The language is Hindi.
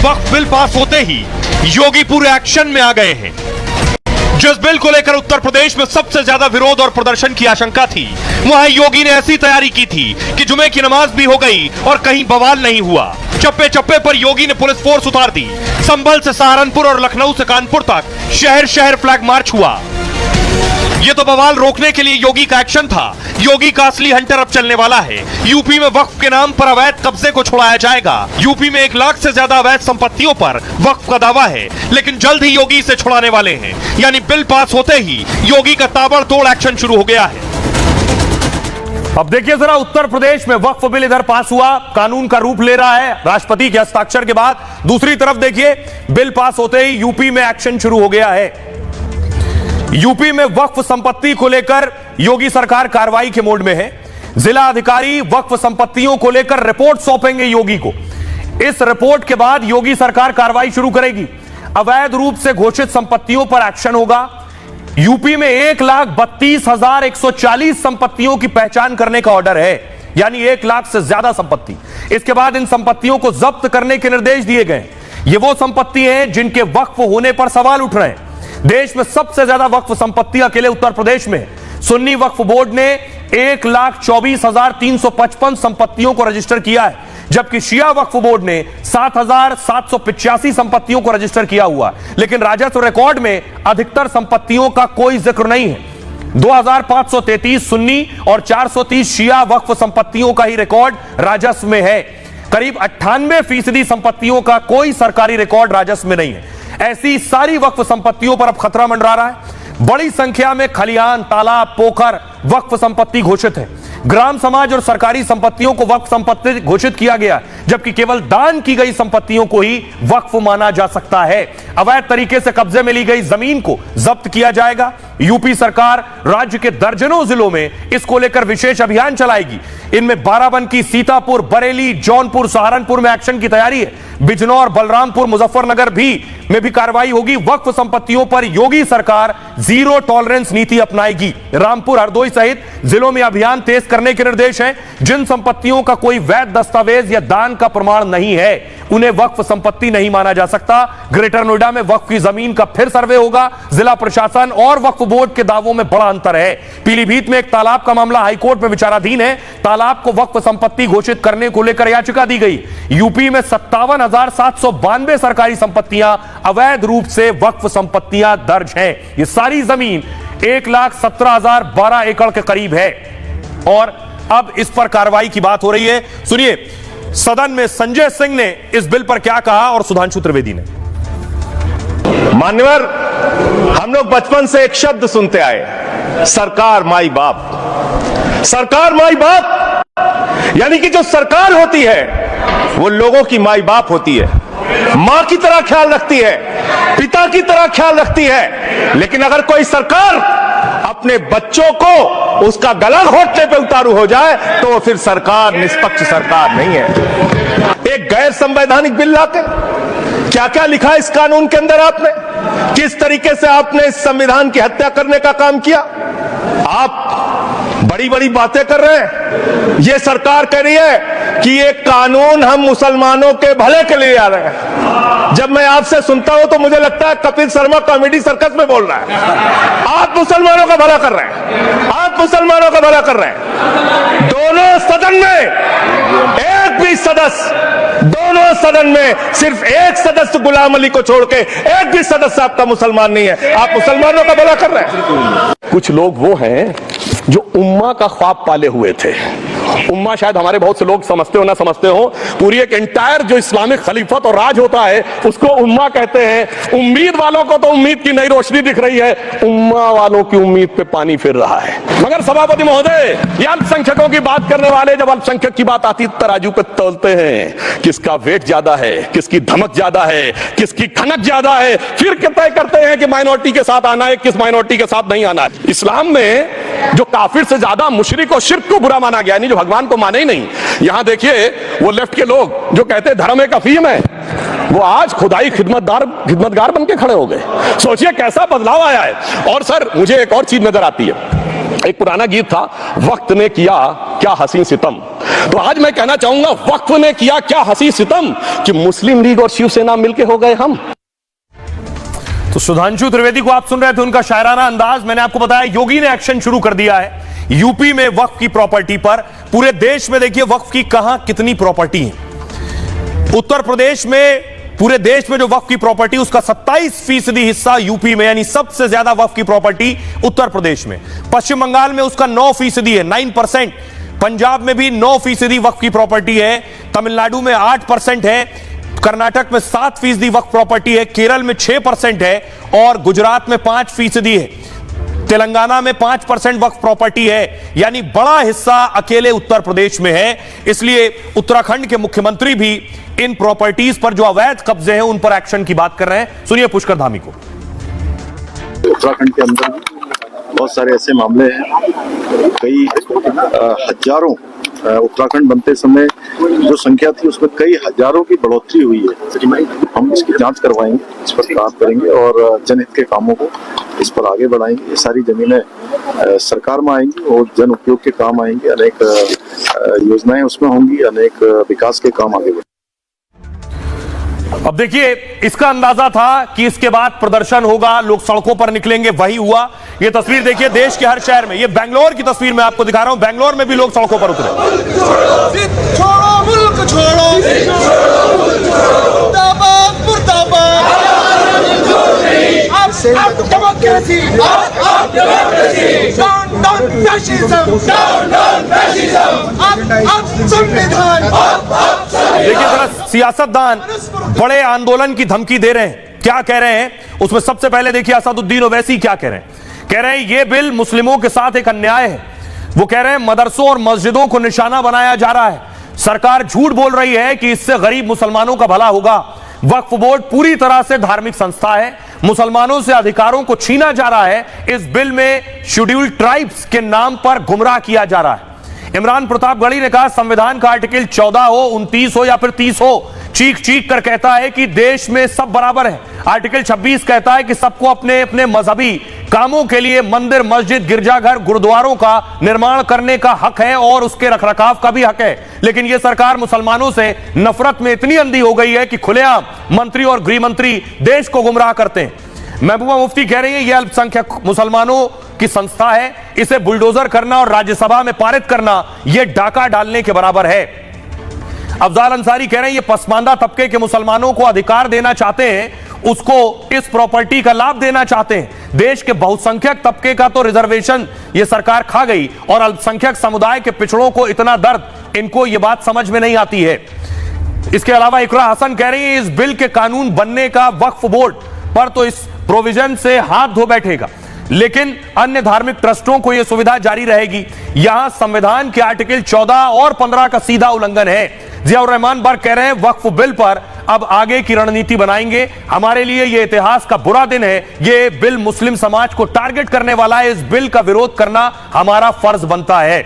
वक्फ बिल पास होते ही योगी पूरे एक्शन में आ गए हैं। जिस बिल को लेकर उत्तर प्रदेश में सबसे ज्यादा विरोध और प्रदर्शन की आशंका थी, वहां योगी ने ऐसी तैयारी की थी कि जुमे की नमाज भी हो गई और कहीं बवाल नहीं हुआ। चप्पे चप्पे पर योगी ने पुलिस फोर्स उतार दी। संभल से सहारनपुर और लखनऊ से कानपुर तक शहर शहर फ्लैग मार्च हुआ। यह तो बवाल रोकने के लिए योगी का एक्शन था। योगी का असली हंटर अब चलने वाला है। यूपी में वक्फ के नाम पर अवैध कब्जे को छुड़ाया जाएगा। यूपी में 1 लाख से ज्यादा अवैध संपत्तियों पर वक्फ का दावा है, लेकिन जल्द ही योगी इसे छुड़ाने वाले हैं। यानी बिल पास होते ही योगी का ताबड़तोड़ एक्शन शुरू हो गया है। अब देखिए जरा, उत्तर प्रदेश में वक्फ बिल इधर पास हुआ, कानून का रूप ले रहा है राष्ट्रपति के हस्ताक्षर के बाद। दूसरी तरफ देखिए, बिल पास होते ही यूपी में एक्शन शुरू हो गया है। यूपी में वक्फ संपत्ति को लेकर योगी सरकार कार्रवाई के मोड में है। जिला अधिकारी वक्फ संपत्तियों को लेकर रिपोर्ट सौंपेंगे योगी को। इस रिपोर्ट के बाद योगी सरकार कार्रवाई शुरू करेगी। अवैध रूप से घोषित संपत्तियों पर एक्शन होगा। यूपी में 1,32,140 संपत्तियों की पहचान करने का ऑर्डर है, यानी 1 लाख से ज्यादा संपत्ति। इसके बाद इन संपत्तियों को जब्त करने के निर्देश दिए गए। ये वो संपत्ति हैं जिनके वक्फ होने पर सवाल उठ रहे हैं। देश में सबसे ज्यादा वक्फ संपत्ति अकेले उत्तर प्रदेश में। सुन्नी वक्फ बोर्ड ने 1,24,355 संपत्तियों को रजिस्टर किया है, जबकि शिया वक्फ बोर्ड ने 7,785 संपत्तियों को रजिस्टर किया हुआ। लेकिन राजस्व रिकॉर्ड में अधिकतर संपत्तियों का कोई जिक्र नहीं है। 2,533 सुन्नी और 430 शिया वक्फ संपत्तियों का ही रिकॉर्ड राजस्व में है। करीब 98% संपत्तियों का कोई सरकारी रिकॉर्ड राजस्व में नहीं है। ऐसी सारी वक्फ संपत्तियों पर अब खतरा मंडरा रहा है। बड़ी संख्या में खलिहान, तालाब, पोखर वक्फ संपत्ति घोषित है। ग्राम समाज और सरकारी संपत्तियों को वक्फ संपत्ति घोषित किया गया, जबकि केवल दान की गई संपत्तियों को ही वक्फ माना जा सकता है। अवैध तरीके से कब्जे में ली गई जमीन को जब्त किया जाएगा। यूपी सरकार राज्य के दर्जनों जिलों में इसको लेकर विशेष अभियान चलाएगी। इनमें बाराबंकी, सीतापुर, बरेली, जौनपुर, सहारनपुर में एक्शन की तैयारी है। बिजनौर, बलरामपुर, मुजफ्फरनगर में भी कार्रवाई होगी। वक्फ संपत्तियों पर योगी सरकार जीरो टॉलरेंस नीति अपनाएगी। रामपुर, हरदोई सहित जिलों में अभियान तेज करने के निर्देश हैं। जिन संपत्तियों का कोई वैध दस्तावेज या दान का प्रमाण नहीं है, उन्हें वक्फ संपत्ति नहीं माना जा सकता। ग्रेटर नोएडा में वक्फ की जमीन का फिर सर्वे होगा। जिला प्रशासन और वक्फ बोर्ड के दावों में बड़ा अंतर है। पीलीभीत में एक तालाब का मामला हाईकोर्ट में विचाराधीन है। तालाब को वक्फ संपत्ति घोषित करने को लेकर याचिका दी गई। यूपी में 57,792 सरकारी संपत्तियां अवैध रूप से वक्फ संपत्तियां दर्ज हैं। ये सारी जमीन 1,17,012 एकड़ के करीब है। और अब इस पर कार्रवाई की बात हो रही है। सुनिए, सदन में संजय सिंह ने इस बिल पर क्या कहा और सुधांशु त्रिवेदी ने। मान्यवर, हम लोग बचपन से एक शब्द सुनते आए, सरकार माई बाप। सरकार माई बाप यानी कि जो सरकार होती है वो लोगों की माई बाप होती है, मां की तरह ख्याल रखती है, पिता की तरह ख्याल रखती है। लेकिन अगर कोई सरकार अपने बच्चों को उसका गला घोटने पे उतारू हो जाए तो वो फिर सरकार निष्पक्ष सरकार नहीं है। एक गैर संवैधानिक बिल लाके क्या क्या लिखा इस कानून के अंदर, आपने किस तरीके से आपने इस संविधान की हत्या करने का काम किया। आप बड़ी बड़ी बातें कर रहे हैं। ये सरकार कह रही है कि ये कानून हम मुसलमानों के भले के लिए आ रहे हैं। जब मैं आपसे सुनता हूं तो मुझे लगता है कपिल शर्मा कॉमेडी सर्कस में बोल रहा है। आप मुसलमानों का भला कर रहे हैं, आप मुसलमानों का भला कर रहे हैं। दोनों सदन में एक भी सदस्य, दोनों सदन में सिर्फ एक सदस्य गुलाम अली को छोड़ के एक भी सदस्य आपका मुसलमान नहीं है। आप मुसलमानों का भला कर रहे हैं। कुछ लोग वो हैं जो उम्मा का ख्वाब पाले हुए थे। उम्मा शायद हमारे बहुत से लोग समझते हो ना समझते हो, पूरी एक एंटायर जो इस्लामिक खलीफत और राज होता है उसको उम्मा कहते हैं। उम्मीद वालों को तो उम्मीद की नई रोशनी दिख रही है, उम्मा वालों की उम्मीद पे पानी फिर रहा है। मगर सभापति महोदय, ये अल्पसंख्यकों की बात करने वाले जब अल्पसंख्यक की बात आती तराजू पे तोलते हैं, किसका वेट ज्यादा है, किसकी धमक ज्यादा है, किसकी खनक ज्यादा है, फिर तय करते हैं कि माइनॉरिटी के साथ आना है, किस माइनॉरिटी के साथ नहीं आना है। इस्लाम में जो काफिर से ज्यादा मुशरिक और शिर्क को बुरा माना गया, यानी जो भगवान को माने ही नहीं। यहां देखिए, वो लेफ्ट के लोग जो कहते हैं धर्म एक अफीम है, वो आज खुदाई खिदमतगार बन के खड़े हो गए। सोचिए कैसा बदलाव आया है। और सर, मुझे एक और चीज नजर आती है। एक पुराना गीत था, वक्त ने किया क्या हसी सितम। तो आज मैं कहना चाहूंगा, वक्त ने किया क्या हसी सितम कि मुस्लिम लीग और शिवसेना मिलके हो गए हम। तो सुधांशु त्रिवेदी को आप सुन रहे थे, उनका शायराना अंदाज। मैंने आपको बताया योगी ने एक्शन शुरू कर दिया है यूपी में वक्फ की प्रॉपर्टी पर। पूरे देश में देखिए वक्फ की कहां कितनी प्रॉपर्टी है। उत्तर प्रदेश में, पूरे देश में जो वक्फ की प्रॉपर्टी, उसका 27% हिस्सा यूपी में, यानी सबसे ज्यादा वक्फ की प्रॉपर्टी उत्तर प्रदेश में। पश्चिम बंगाल में उसका 9% है, 9%। पंजाब में भी 9% वक्फ की प्रॉपर्टी है। तमिलनाडु में 8% है। कर्नाटक में 7% वक्फ प्रॉपर्टी है। केरल में 6% है और गुजरात में 5% है। तेलंगाना में 5% वक्फ प्रॉपर्टी है, यानी बड़ा हिस्सा अकेले उत्तर प्रदेश में है। इसलिए उत्तराखंड के मुख्यमंत्री भी इन प्रॉपर्टीज पर जो अवैध कब्जे हैं उन पर एक्शन की बात कर रहे हैं। सुनिए पुष्कर धामी को। उत्तराखंड के अंदर बहुत सारे ऐसे मामले हैं, कई हजारों, उत्तराखंड बनते समय जो संख्या थी उसमें कई हजारों की बढ़ोतरी हुई है। हम इसकी जांच करवाएंगे, इस पर काम करेंगे और जनहित के कामों को इस पर आगे बढ़ाएंगे। ये सारी जमीनें सरकार में आएंगी और जन उपयोग के काम आएंगे। अनेक योजनाएं उसमें होंगी, अनेक विकास के काम आगे बढ़ेंगे। अब देखिए, इसका अंदाजा था कि इसके बाद प्रदर्शन होगा, लोग सड़कों पर निकलेंगे, वही हुआ। ये तस्वीर देखिए देश के हर शहर में। ये बेंगलोर की तस्वीर मैं आपको दिखा रहा हूं। बेंगलोर में भी लोग सड़कों पर उतरे। छोड़ो मुल्क छोड़ो, मुर्दाबाद मुर्दाबाद, अब डेमोक्रेसी, डाउन फैशिज्म, अब संविधान। देखिए जरा, सियासतदान बड़े आंदोलन की धमकी दे रहे हैं। क्या कह रहे हैं उसमें सबसे पहले देखिए असदुद्दीन ओवैसी क्या कह रहे हैं। कह रहे हैं ये बिल मुस्लिमों के साथ एक अन्याय है। वो कह रहे हैं मदरसों और मस्जिदों को निशाना बनाया जा रहा है। सरकार झूठ बोल रही है कि इससे गरीब मुसलमानों का भला होगा। वक्फ बोर्ड पूरी तरह से धार्मिक संस्था है। मुसलमानों से अधिकारों को छीना जा रहा है। इस बिल में शेड्यूल्ड ट्राइब्स के नाम पर गुमराह किया जा रहा है। इमरान प्रतापगढ़ी ने कहा संविधान का आर्टिकल 14 हो, 29 हो या फिर 30 हो, चीख चीख कर कहता है कि देश में सब बराबर है। आर्टिकल 26 कहता है कि सबको अपने अपने मजहबी कामों के लिए मंदिर, मस्जिद, गिरजाघर, गुरुद्वारों का निर्माण करने का हक है और उसके रखरखाव का भी हक है। लेकिन यह सरकार मुसलमानों से नफरत में इतनी अंधी हो गई है कि खुलेआम मंत्री और गृह मंत्री देश को गुमराह करते हैं। महबूबा मुफ्ती कह रही है यह अल्पसंख्यक मुसलमानों की संस्था है, इसे बुलडोजर करना और राज्यसभा में पारित करना यह डाका डालने के बराबर है। अफजाल अंसारी कह रहे हैं ये पसमानदा तबके के मुसलमानों को अधिकार देना चाहते हैं, उसको इस प्रॉपर्टी का लाभ देना चाहते हैं। देश के बहुसंख्यक तबके का तो रिजर्वेशन ये सरकार खा गई और अल्पसंख्यक समुदाय के पिछड़ों को इतना दर्द, इनको ये बात समझ में नहीं आती है। इसके अलावा इकरा हसन कह रही है इस बिल के कानून बनने का वक्फ बोर्ड पर तो इस प्रोविजन से हाथ धो बैठेगा, लेकिन अन्य धार्मिक ट्रस्टों को यह सुविधा जारी रहेगी। यहां संविधान के आर्टिकल 14 और 15 का सीधा उल्लंघन है। जियाउर रहमान बर्ग कह रहे हैं वक्फ बिल पर अब आगे की रणनीति बनाएंगे। हमारे लिए यह इतिहास का बुरा दिन है। यह बिल मुस्लिम समाज को टारगेट करने वाला है। इस बिल का विरोध करना हमारा फर्ज बनता है।